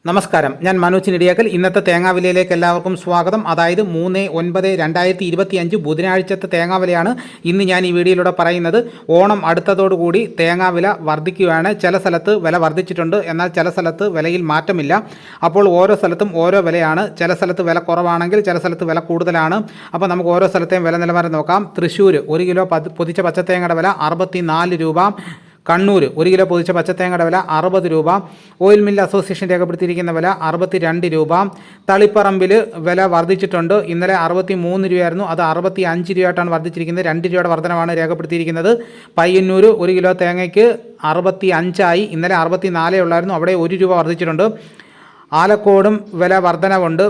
നമസ്കാരം, ഞാൻ മനോജ് നെടിയാക്കൽ. ഇന്നത്തെ തേങ്ങാവിലയിലേക്ക് എല്ലാവർക്കും സ്വാഗതം. അതായത് 3/9/2025 ബുധനാഴ്ചത്തെ തേങ്ങാവിലയാണ് ഇന്ന് ഞാൻ ഈ വീഡിയോയിലൂടെ പറയുന്നത്. ഓണം അടുത്തതോടുകൂടി തേങ്ങാവില വർദ്ധിക്കുകയാണ്. ചില സ്ഥലത്ത് വില വർദ്ധിച്ചിട്ടുണ്ട്, എന്നാൽ ചില സ്ഥലത്ത് വിലയിൽ മാറ്റമില്ല. അപ്പോൾ ഓരോ സ്ഥലത്തും ഓരോ വിലയാണ്. ചില സ്ഥലത്ത് വില കുറവാണെങ്കിൽ ചില സ്ഥലത്ത് വില കൂടുതലാണ്. അപ്പോൾ നമുക്ക് ഓരോ സ്ഥലത്തെയും വില നിലവാരം നോക്കാം. തൃശ്ശൂർ 1 കിലോ പൊതിച്ച പച്ചത്തേങ്ങയുടെ വില 64 രൂപ. കണ്ണൂർ 1 കിലോ പൊതിച്ച പച്ചത്തേങ്ങയുടെ വില 60 രൂപ. ഓയിൽ മിൽ അസോസിയേഷൻ രേഖപ്പെടുത്തിയിരിക്കുന്ന വില 62 രൂപ. തളിപ്പറമ്പിൽ വില വർദ്ധിച്ചിട്ടുണ്ട്. ഇന്നലെ 63 രൂപയായിരുന്നു, അത് 65 രൂപയായിട്ടാണ് വർദ്ധിച്ചിരിക്കുന്നത്. 2 രൂപയുടെ വർധനമാണ് രേഖപ്പെടുത്തിയിരിക്കുന്നത്. പയ്യന്നൂർ 1 കിലോ തേങ്ങയ്ക്ക് 65 ഇന്നലെ 64 ഉള്ളായിരുന്നു, അവിടെ 1 രൂപ വർദ്ധിച്ചിട്ടുണ്ട്. ആലക്കോടും വില വർധനവുണ്ട്.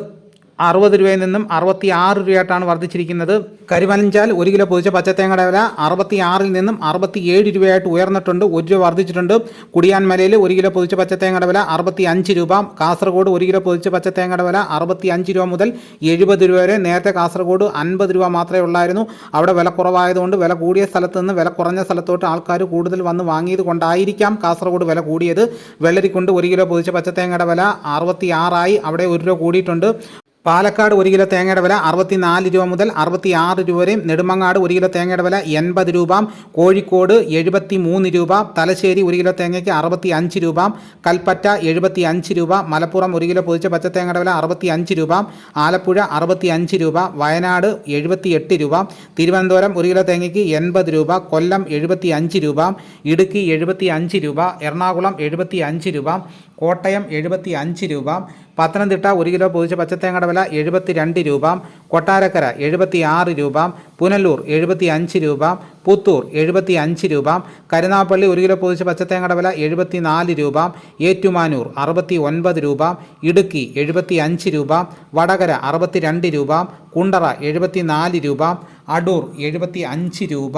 60 രൂപയിൽ നിന്നും 66 രൂപയായിട്ടാണ് വർദ്ധിച്ചിരിക്കുന്നത്. കരിമലഞ്ചാൽ 1 കിലോ പൊതിച്ച പച്ചത്തേങ്ങയുടെ വില 66 നിന്നും 67 രൂപയായിട്ട് ഉയർന്നിട്ടുണ്ട്, 1 രൂപ വർദ്ധിച്ചിട്ടുണ്ട്. കുടിയാൻമലയിൽ 1 കിലോ പൊതിച്ച പച്ചത്തേങ്ങയുടെ വില 65 രൂപ. കാസർഗോഡ് 1 കിലോ പൊതിച്ച പച്ചത്തേങ്ങയുടെ വില 65 രൂപ മുതൽ 70 രൂപ വരെ. നേരത്തെ കാസർഗോഡ് 50 രൂപ മാത്രമേ ഉള്ളായിരുന്നു. അവിടെ വില കുറവായതുകൊണ്ട് വില കൂടിയ സ്ഥലത്ത് നിന്ന് വില കുറഞ്ഞ സ്ഥലത്തോട്ട് ആൾക്കാർ കൂടുതൽ വന്ന് വാങ്ങിയത് കൊണ്ടായിരിക്കാം കാസർഗോഡ് വില കൂടിയത്. വെള്ളരിക്കുണ്ട് 1 കിലോ പൊതിച്ച പച്ചത്തേങ്ങയുടെ വില 66 അവിടെ 1 രൂപ കൂടിയിട്ടുണ്ട്. പാലക്കാട് 1 കിലോ തേങ്ങയുടെ വില 64 രൂപ മുതൽ 66 രൂപ വരെയും. നെടുമങ്ങാട് 1 കിലോ തേങ്ങയുടെ വില 80 രൂപ. കോഴിക്കോട് 73 രൂപ. തലശ്ശേരി 1 കിലോ തേങ്ങയ്ക്ക് 65 രൂപ. കൽപ്പറ്റ 75 രൂപ. മലപ്പുറം 1 കിലോ പൊതിച്ച പച്ചത്തേങ്ങയുടെ വില 65 രൂപ. ആലപ്പുഴ 65 രൂപ. വയനാട് 78 രൂപ. തിരുവനന്തപുരം 1 കിലോ തേങ്ങയ്ക്ക് 80 രൂപ. കൊല്ലം 75 രൂപ. ഇടുക്കി 75 രൂപ. എറണാകുളം 75 രൂപ. കോട്ടയം 75 രൂപ. പത്തനംതിട്ട 1 കിലോ പൊതിച്ച പച്ചത്തേങ്ങയുടെ വില 72 രൂപ. കൊട്ടാരക്കര 76 രൂപ. പുനലൂർ 75 രൂപ. പുത്തൂർ 75 രൂപ. കരുനാഗപ്പള്ളി 1 കിലോ പൊതിച്ച പച്ചത്തേങ്ങയുടെ വില 74 രൂപ. ഏറ്റുമാനൂർ 69 രൂപ. ഇടുക്കി 75 രൂപ. വടകര 62 രൂപ. കുണ്ടറ 74 രൂപ. അടൂർ 75 രൂപ.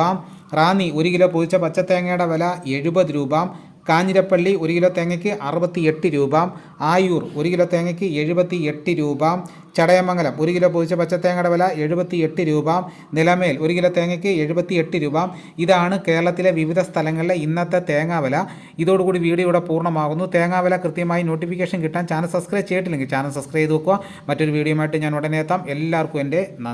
റാന്നി 1 കിലോ പൊതിച്ച പച്ചത്തേങ്ങയുടെ വില 70 രൂപ. കാഞ്ഞിരപ്പള്ളി 1 കിലോ തേങ്ങയ്ക്ക് 68 രൂപ. ആയൂർ 1 കിലോ തേങ്ങയ്ക്ക് 78 രൂപ. ചടയമംഗലം 1 കിലോ പൊതിച്ച പച്ചത്തേങ്ങയുടെ വില 78 രൂപ. നിലമേൽ 1 കിലോ തേങ്ങയ്ക്ക് 78 രൂപ. ഇതാണ് കേരളത്തിലെ വിവിധ സ്ഥലങ്ങളിലെ ഇന്നത്തെ തേങ്ങാവില. ഇതോടുകൂടി വീഡിയോ ഇവിടെ പൂർണ്ണമാകുന്നു. തേങ്ങാവില കൃത്യമായി നോട്ടിഫിക്കേഷൻ കിട്ടാൻ ചാനൽ സബ്സ്ക്രൈബ് ചെയ്തിട്ടില്ലെങ്കിൽ ചാനൽ സബ്സ്ക്രൈബ് ചെയ്ത് വെക്കുക. മറ്റൊരു വീഡിയോയുമായിട്ട് ഞാൻ ഉടനെ എത്താം. എല്ലാവർക്കും എൻ്റെ നന്ദി.